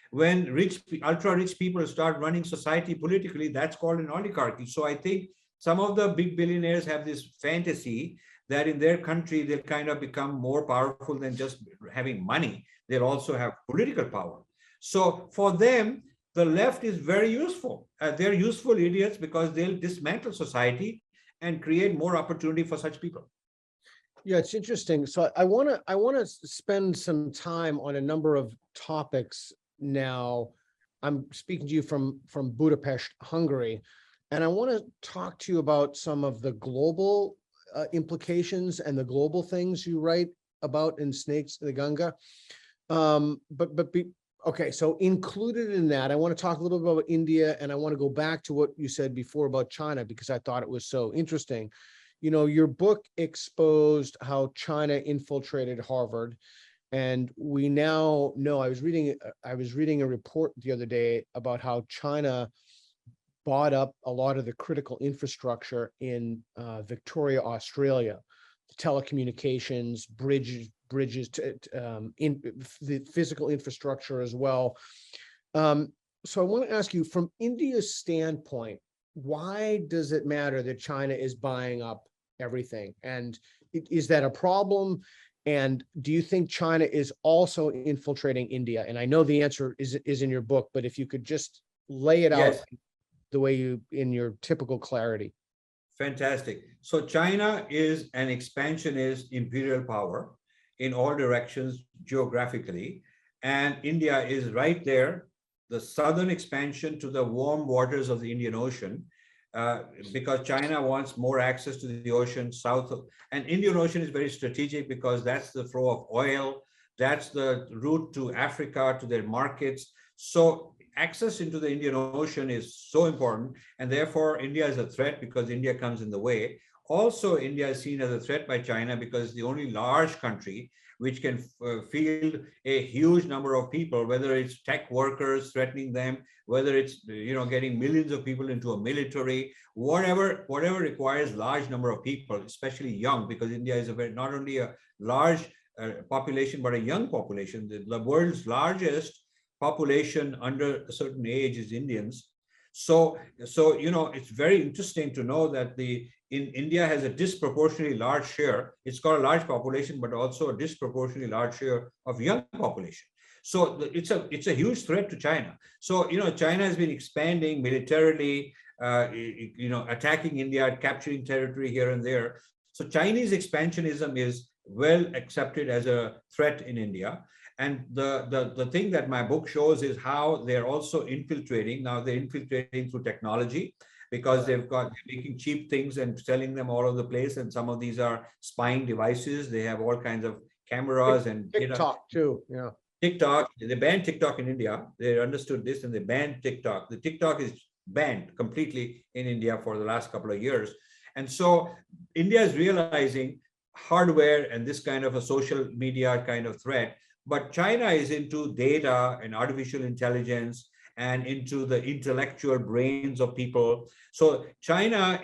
When ultra-rich people start running society politically, that's called an oligarchy. So I think some of the big billionaires have this fantasy that in their country, they'll kind of become more powerful than just having money. They'll also have political power. So for them, the left is very useful. They're useful idiots because they'll dismantle society and create more opportunity for such people. Yeah, it's interesting. So I want to spend some time on a number of topics now. I'm speaking to you from Budapest, Hungary, and I want to talk to you about some of the global implications and the global things you write about in Snakes, the Ganga. Okay, so included in that, I want to talk a little bit about India, and I want to go back to what you said before about China, because I thought it was so interesting. You know, your book exposed how China infiltrated Harvard, and we now know, I was reading a report the other day about how China bought up a lot of the critical infrastructure in Victoria, Australia, telecommunications, bridges, in the physical infrastructure as well. So I want to ask you, from India's standpoint, why does it matter that China is buying up everything? And is that a problem? And do you think China is also infiltrating India? And I know the answer is in your book, but if you could just lay it out the way in your typical clarity. Fantastic. So China is an expansionist imperial power in all directions geographically. And India is right there, the southern expansion to the warm waters of the Indian Ocean, because China wants more access to the ocean south of, and Indian Ocean is very strategic because that's the flow of oil, that's the route to Africa, to their markets. So access into the Indian Ocean is so important, and therefore India is a threat because India comes in the way. Also, India is seen as a threat by China because it's the only large country which can field a huge number of people, whether it's tech workers threatening them, whether it's getting millions of people into a military, whatever requires large number of people, especially young, because India is not only a large population but a young population. The world's largest population under a certain age is Indians. So it's very interesting to know that India has a disproportionately large share. It's got a large population, but also a disproportionately large share of young population. So it's a huge threat to China. So China has been expanding militarily, attacking India, capturing territory here and there. So Chinese expansionism is well accepted as a threat in India. And the thing that my book shows is how they're also infiltrating. Now they're infiltrating through technology, because they're making cheap things and selling them all over the place. And some of these are spying devices. They have all kinds of cameras and TikTok too. Yeah. TikTok, they banned TikTok in India. They understood this and they banned TikTok. The TikTok is banned completely in India for the last couple of years. And so India is realizing hardware and this kind of a social media kind of threat. But China is into data and artificial intelligence and into the intellectual brains of people. So China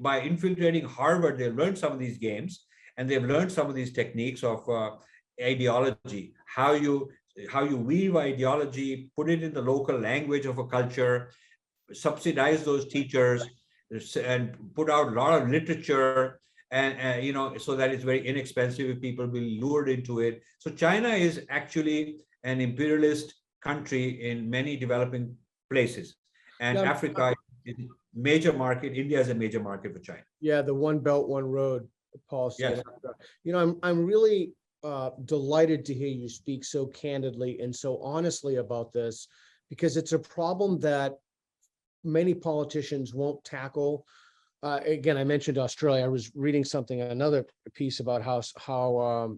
by infiltrating Harvard, they learned some of these games, and they've learned some of these techniques of ideology, how you weave ideology, put it in the local language of a culture, subsidize those teachers, and put out a lot of literature, and so that it's very inexpensive if people be lured into it. So China is actually an imperialist country in many developing places, and Now, Africa is a major market. India is a major market for China. yeah, the one belt, one road policy. Yes. I'm really delighted to hear you speak so candidly and so honestly about this, because it's a problem that many politicians won't tackle. Again, I mentioned Australia. I was reading another piece about how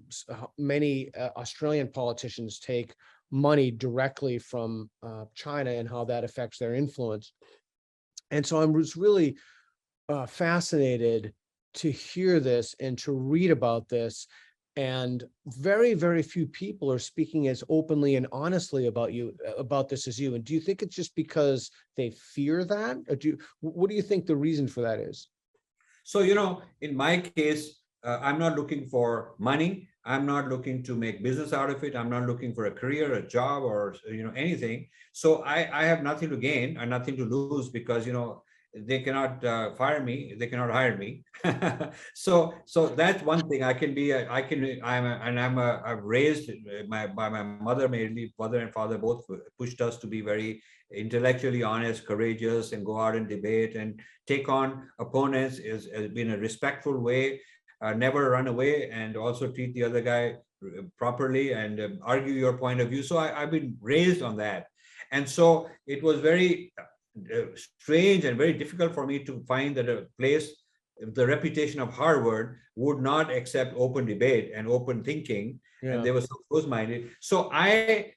many Australian politicians take money directly from China and how that affects their influence. And so I was really fascinated to hear this and to read about this. And very, very few people are speaking as openly and honestly about this as you. And do you think it's just because they fear that? Or what do you think the reason for that is? So, in my case, I'm not looking for money. I'm not looking to make business out of it. I'm not looking for a career, a job, or anything. So I have nothing to gain and nothing to lose, because they cannot fire me, they cannot hire me. so that's one thing. I've raised by my mother, mainly mother and father both pushed us to be very intellectually honest, courageous, and go out and debate and take on opponents in a respectful way, never run away, and also treat the other guy properly and argue your point of view. So I've been raised on that. And so it was very strange and very difficult for me to find that a place, the reputation of Harvard, would not accept open debate and open thinking. Yeah. And they were so close-minded. So I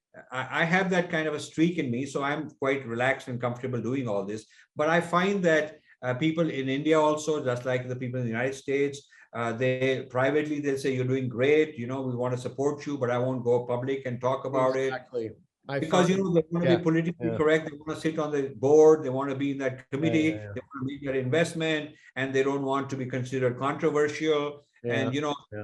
have that kind of a streak in me. So I'm quite relaxed and comfortable doing all this. But I find that people in India also, just like the people in the United States, they'll say, you're doing great, we want to support you, but I won't go public and talk about it. Because they want to be politically correct. They want to sit on the board. They want to be in that committee. They want to make that investment, and they don't want to be considered controversial. And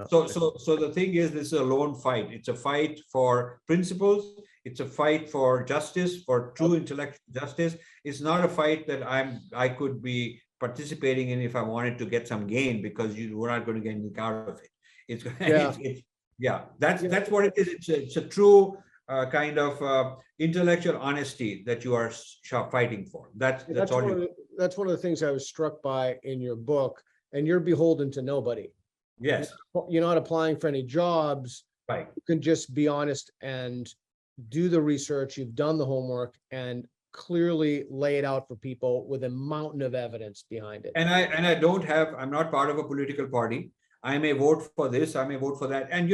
so the thing is, this is a lone fight. It's a fight for principles. It's a fight for justice, for true intellectual justice. It's not a fight that I could be participating in if I wanted to get some gain, because we're not going to get anything out of it. That's what it is. It's a true kind of intellectual honesty that you are fighting for. That's one of the things I was struck by in your book. And you're beholden to nobody. Yes. You're not applying for any jobs. Right. You can just be honest and do the research. You've done the homework and clearly lay it out for people with a mountain of evidence behind it. And I'm not part of a political party. I may vote for this, I may vote for that. And,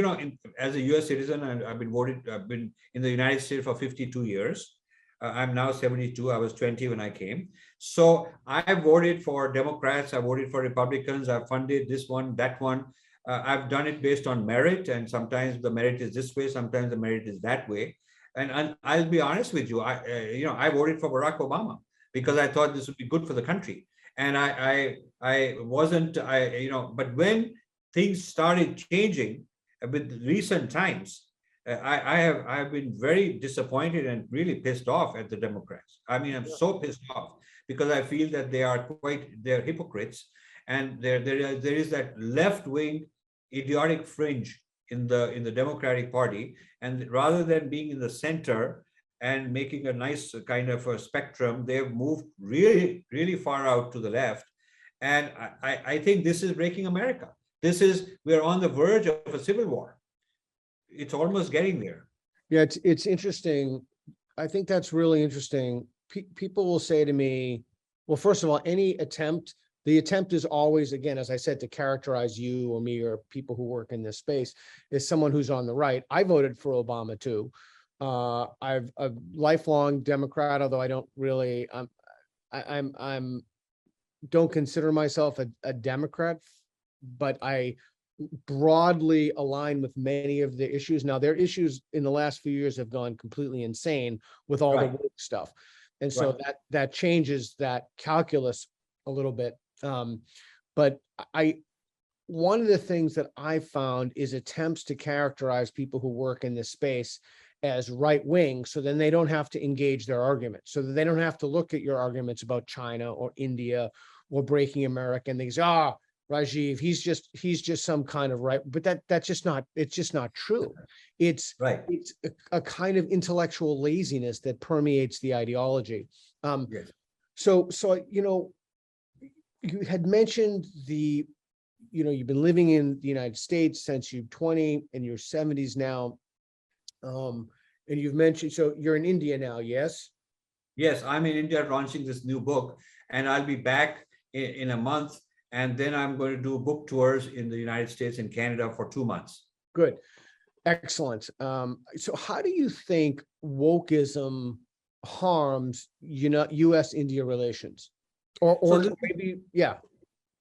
as a US citizen, I've been in the United States for 52 years. I'm now 72. I was 20 when I came. So I voted for Democrats. I voted for Republicans. I funded this one, that one. I've done it based on merit. And sometimes the merit is this way. Sometimes the merit is that way. And I'll be honest with you. I voted for Barack Obama because I thought this would be good for the country. And but when things started changing with recent times, I've been very disappointed and really pissed off at the Democrats. I mean, I'm so pissed off because I feel that they're hypocrites, and there is that left-wing idiotic fringe in the Democratic Party, and rather than being in the center and making a nice kind of a spectrum, they've moved really, really far out to the left, and I think this is breaking America. We're on the verge of a civil war. it's almost getting there. Yeah, it's interesting. I think that's really interesting. People will say to me, well, first of all, the attempt is always, again, as I said, to characterize you or me or people who work in this space as someone who's on the right. I voted for Obama too. I've a lifelong Democrat, although I don't really, I'm don't consider myself a Democrat, but I broadly align with many of the issues. Now, their issues in the last few years have gone completely insane with all the Right. woke stuff. And so that changes that calculus a little bit. But one of the things that I found is attempts to characterize people who work in this space as right wing, so then they don't have to engage their arguments, so that they don't have to look at your arguments about China or India or breaking America, and they say, Rajiv, he's just some kind of right, but that's just not, it's just not true. It's Right. It's a kind of intellectual laziness that permeates the ideology. Yes. So you had mentioned you've been living in the United States since you're 20 and you're 70s now. And you've mentioned, so you're in India now, yes? Yes, I'm in India launching this new book, and I'll be back in a month. And then I'm going to do book tours in the United States and Canada for 2 months. Good. Excellent. So how do you think wokeism harms U.S.-India relations? Or maybe, yeah.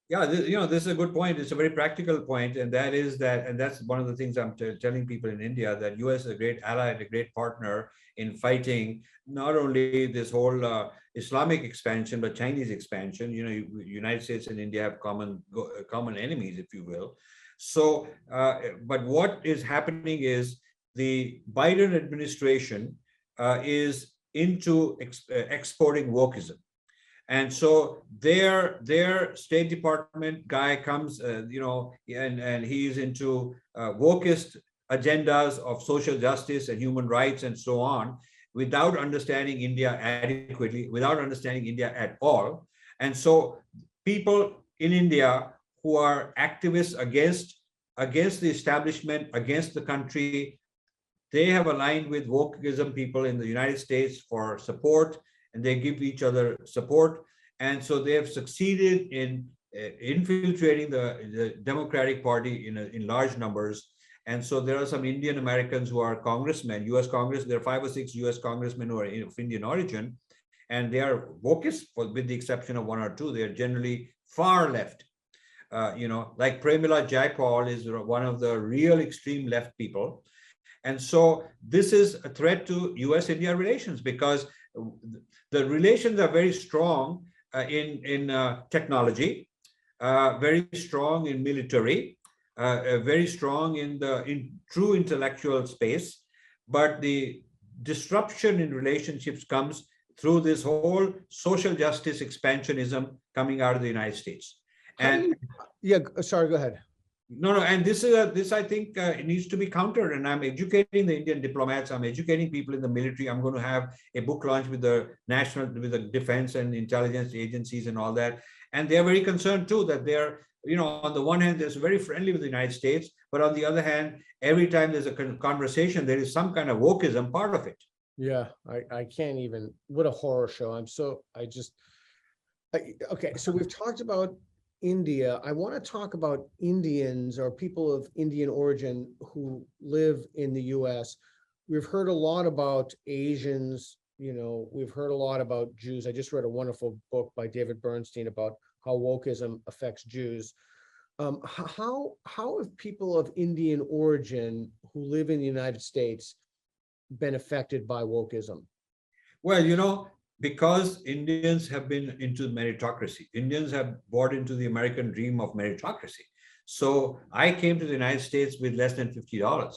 Yeah, this is a good point. It's a very practical point, and that's one of the things I'm telling people in India, that U.S. is a great ally and a great partner in fighting not only this whole Islamic expansion, but Chinese expansion. United States and India have common enemies, if you will. So, but what is happening is the Biden administration is into exporting wokeism. And so their State Department guy comes, and he's into wokeist agendas of social justice and human rights and so on, without understanding India adequately, without understanding India at all. And so people in India who are activists against the establishment, against the country, they have aligned with wokeism people in the United States for support, and they give each other support. And so they have succeeded in infiltrating the Democratic Party in large numbers. And so there are some Indian Americans who are congressmen, US Congress. There are 5 or 6 US congressmen who are of Indian origin, and they are wokists, with the exception of 1 or 2. They are generally far left. Like Premila Jaipal is one of the real extreme left people. And so this is a threat to US-India relations, because the relations are very strong in technology, very strong in military, very strong in true intellectual space. But the disruption in relationships comes through this whole social justice expansionism coming out of the United States. And sorry, go ahead. No, and this I think it needs to be countered. And I'm educating the Indian diplomats. I'm educating people in the military. I'm going to have a book launch with the defense and intelligence agencies and all that. And they're very concerned too, that they're, on the one hand, they're very friendly with the United States, but on the other hand, every time there's a conversation, there is some kind of wokeism part of it. Yeah, I can't even. What a horror show! Okay. So we've talked about India. I want to talk about Indians or people of Indian origin who live in the US. We've heard a lot about Asians, we've heard a lot about Jews. I just read a wonderful book by David Bernstein about how wokeism affects Jews. How have people of Indian origin who live in the United States been affected by wokeism? Well, because Indians have been into meritocracy. Indians have bought into the American dream of meritocracy. So I came to the United States with less than $50.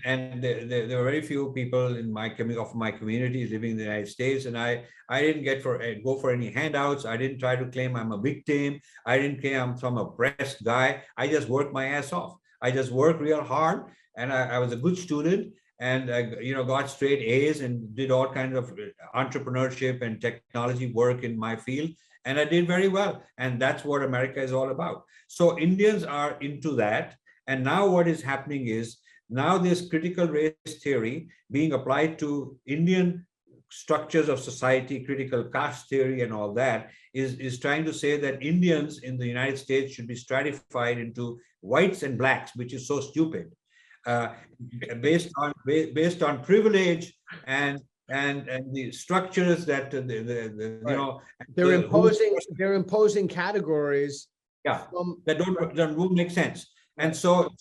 And there were very few people in my community living in the United States. And I didn't go for any handouts. I didn't try to claim I'm a victim. I didn't claim I'm some oppressed guy. I just worked my ass off. I just worked real hard. And I was a good student. And got straight A's and did all kinds of entrepreneurship and technology work in my field, and I did very well. And that's what America is all about. So Indians are into that. And now what is happening is Now this critical race theory being applied to Indian structures of society, critical caste theory and all that, is trying to say that Indians in the United States should be stratified into whites and blacks, which is so stupid, uh, based on privilege and the structures that you Right. know They're who, imposing categories yeah, from that don't make sense. And so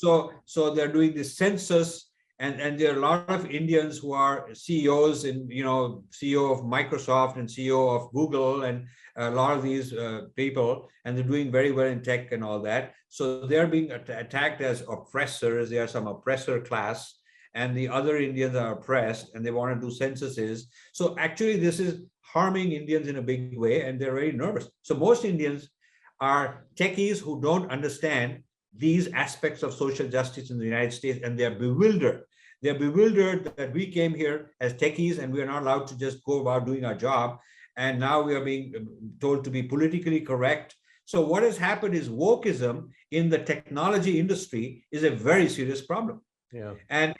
they're doing this census, and there are a lot of Indians who are CEOs, and CEO of Microsoft and CEO of Google, and a lot of these people, and they're doing very well in tech and all that. So they're being attacked as oppressors. They are some oppressor class, and the other Indians are oppressed, and they want to do censuses. So actually, this is harming Indians in a big way, and they're very nervous. So most Indians are techies who don't understand these aspects of social justice in the United States, and they're bewildered. They're bewildered that we came here as techies and we are not allowed to just go about doing our job. And now we are being told to be politically correct. So what has happened is wokeism in the technology industry is a very serious problem. Yeah. And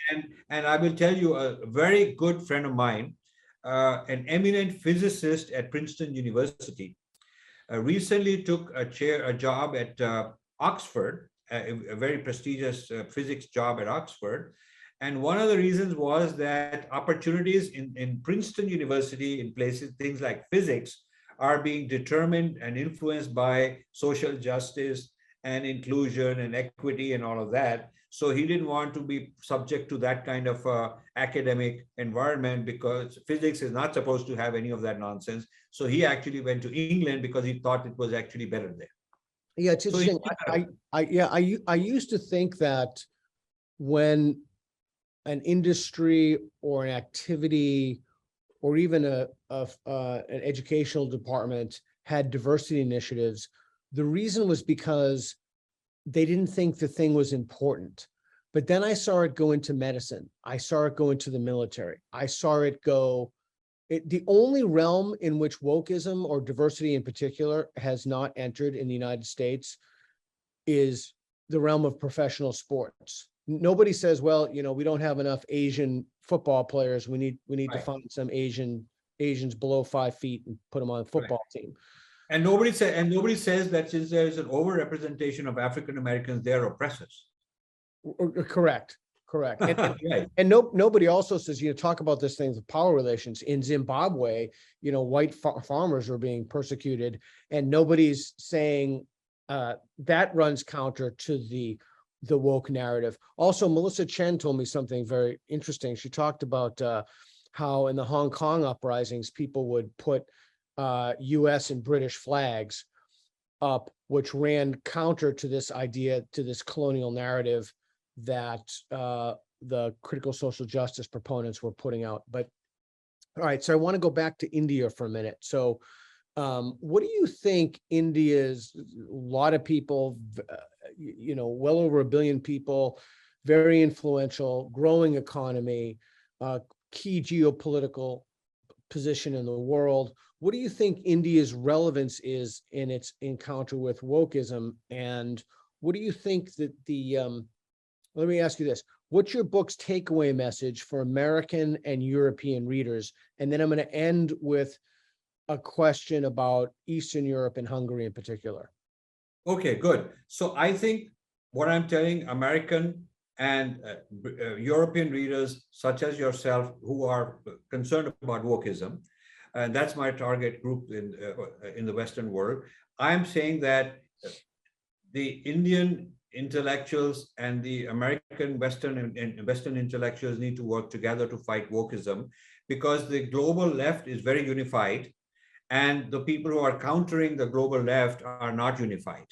I will tell you, a very good friend of mine, an eminent physicist at Princeton University, recently took a job at Oxford, a very prestigious physics job at Oxford. And one of the reasons was that opportunities in Princeton University, in places, things like physics, are being determined and influenced by social justice and inclusion and equity and all of that. So he didn't want to be subject to that kind of academic environment, because physics is not supposed to have any of that nonsense. So he actually went to England because he thought it was actually better there. Yeah, it's interesting. I used to think that when an industry or an activity or even an educational department had diversity initiatives, the reason was because they didn't think the thing was important. But then I saw it go into medicine. I saw it go into the military. I saw it go. The only realm in which wokeism or diversity in particular has not entered in the United States is the realm of professional sports. Nobody says, well, we don't have enough Asian football players. We need Right. to find some Asians below 5 feet and put them on a football team. And nobody says that since there is an overrepresentation of African Americans, they're oppressors. Correct. And, Right. and nobody also says, talk about this thing of power relations. In Zimbabwe, white farmers are being persecuted, and nobody's saying that runs counter to the woke narrative. Also, Melissa Chen told me something very interesting. She talked about how in the Hong Kong uprisings, people would put US and British flags up, which ran counter to this idea, to this colonial narrative that the critical social justice proponents were putting out. But all right, so I want to go back to India for a minute. So what do you think India's, a lot of people, well over 1 billion people, very influential, growing economy, key geopolitical position in the world. What do you think India's relevance is in its encounter with wokeism? And what do you think that let me ask you this. What's your book's takeaway message for American and European readers? And then I'm going to end with a question about Eastern Europe and Hungary in particular. Okay, good. So I think what I'm telling American and European readers, such as yourself, who are concerned about wokeism, and that's my target group in the Western world, I'm saying that the Indian intellectuals and the American Western intellectuals need to work together to fight wokeism, because the global left is very unified, and the people who are countering the global left are not unified,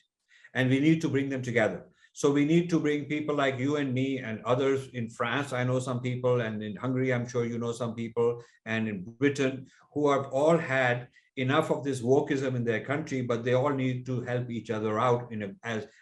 and we need to bring them together. So we need to bring people like you and me and others. In France, I know some people, and in Hungary, I'm sure you know some people, and in Britain, who have all had enough of this wokeism in their country, but they all need to help each other out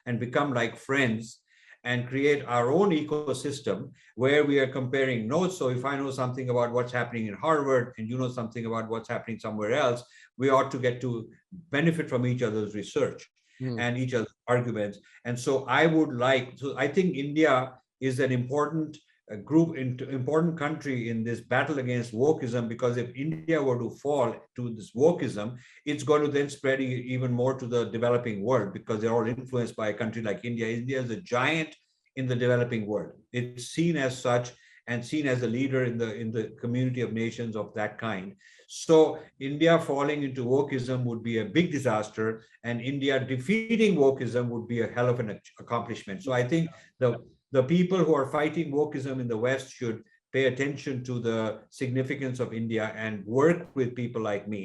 and become like friends and create our own ecosystem where we are comparing notes. So if I know something about what's happening in Harvard and you know something about what's happening somewhere else, we ought to get to benefit from each other's research and each other's arguments. And so I think India is an important important country in this battle against wokeism, because if India were to fall to this wokeism, it's going to then spread even more to the developing world, because they're all influenced by a country like India. India is a giant in the developing world. It's seen as such and seen as a leader in the community of nations of that kind. So India falling into wokeism would be a big disaster, and India defeating wokeism would be a hell of an accomplishment. So I think the people who are fighting wokeism in the West should pay attention to the significance of India and work with people like me,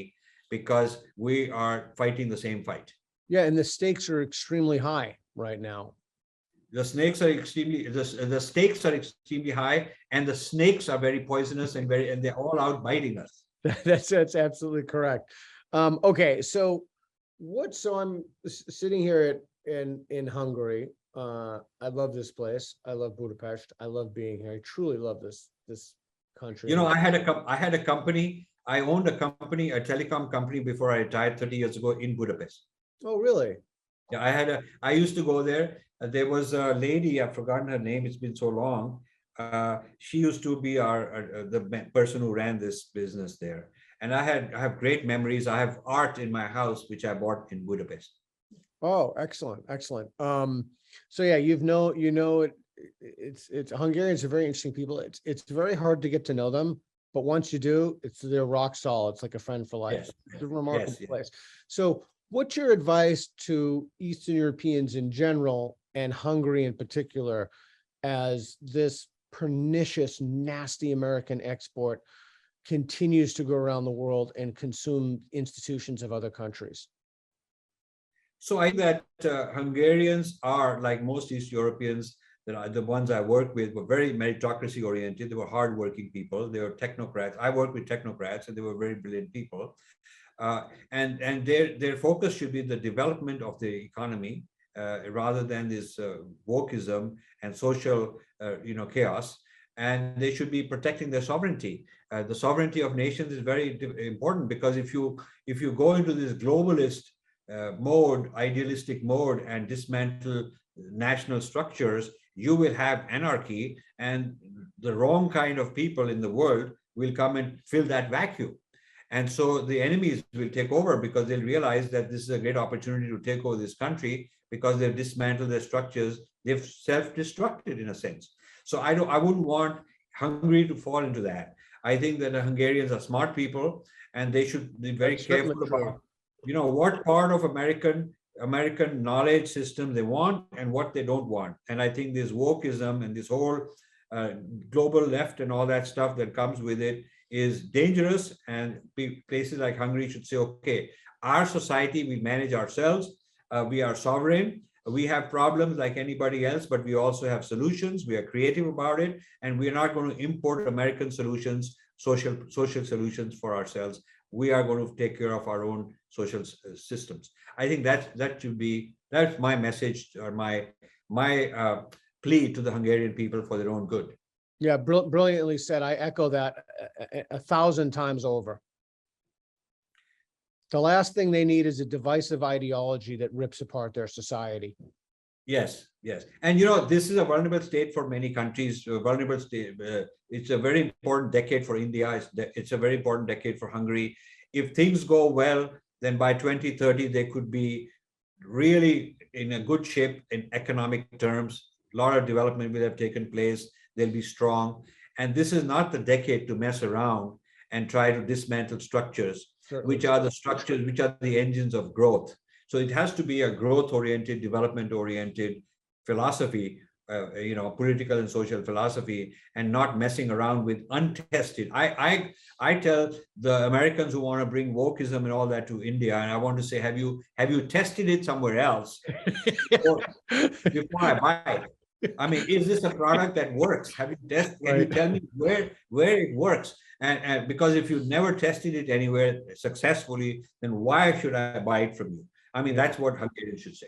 because we are fighting the same fight. Yeah, and the stakes are extremely high right now. The stakes are extremely high, and the snakes are very poisonous and they're all out biting us. That's absolutely correct. Okay, so I'm sitting here in Hungary. I love this place. I love Budapest. I love being here. I truly love this country. You know, I had a company. I owned a company, a telecom company, before I retired 30 years ago in Budapest. Oh, really? Yeah, I used to go there. There was a lady, I've forgotten her name. It's been so long. She used to be the person who ran this business there. And I have great memories. I have art in my house, which I bought in Budapest. Oh, excellent. So yeah, it's Hungarians are very interesting people. It's very hard to get to know them, but once you do, they're rock solid. It's like a friend for life. Yes. It's a remarkable place. So what's your advice to Eastern Europeans in general, and Hungary in particular, as this pernicious, nasty American export continues to go around the world and consume institutions of other countries? So I think that Hungarians are, like most East Europeans, that are the ones I work with, were very meritocracy oriented. They were hardworking people. They were technocrats. I worked with technocrats, and they were very brilliant people. And their focus should be the development of the economy, rather than this wokeism and social chaos. And they should be protecting their sovereignty. The sovereignty of nations is very important, because if you go into this globalist mode, idealistic mode, and dismantle national structures, you will have anarchy, and the wrong kind of people in the world will come and fill that vacuum. And so the enemies will take over, because they'll realize that this is a great opportunity to take over this country, because they've dismantled their structures. They've self-destructed in a sense. So I wouldn't want Hungary to fall into that. I think that the Hungarians are smart people, and they should be very careful about, what part of American knowledge system they want and what they don't want. And I think this wokeism and this whole global left and all that stuff that comes with it is dangerous. And places like Hungary should say, okay, our society, we manage ourselves. We are sovereign. We have problems like anybody else, but we also have solutions. We are creative about it, and we are not going to import American solutions, social solutions for ourselves. We are going to take care of our own social systems. I think that's my message, or my plea to the Hungarian people for their own good. Yeah, brilliantly said. I echo that 1,000 times over. The last thing they need is a divisive ideology that rips apart their society. Yes. And this is a vulnerable state for many countries. A vulnerable state. It's a very important decade for India. It's a very important decade for Hungary. If things go well, then by 2030 they could be really in a good shape in economic terms. A lot of development will have taken place. They'll be strong. And this is not the decade to mess around and try to dismantle structures. Certainly. Which are the structures, which are the engines of growth. So it has to be a growth-oriented, development-oriented philosophy, political and social philosophy, and not messing around with untested. I tell the Americans who want to bring wokeism and all that to India, and I want to say, have you tested it somewhere else before I buy it? I mean, is this a product that works? Have you tested? Can you tell me where it works? And because if you've never tested it anywhere successfully, then why should I buy it from you? I mean, that's what Hungarians should say.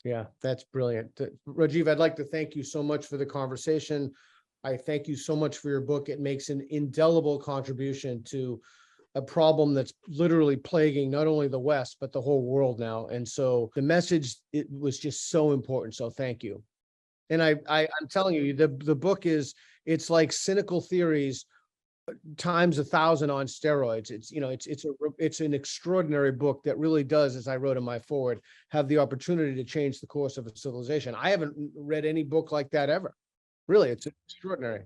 Yeah, that's brilliant. Rajiv, I'd like to thank you so much for the conversation. I thank you so much for your book. It makes an indelible contribution to a problem that's literally plaguing not only the West, but the whole world now. And so the message, it was just so important. So thank you. And I'm telling you, the book is, it's like cynical theories times 1,000 on steroids. It's an extraordinary book that really does, as I wrote in my foreword, have the opportunity to change the course of a civilization. I haven't read any book like that ever. Really, it's extraordinary.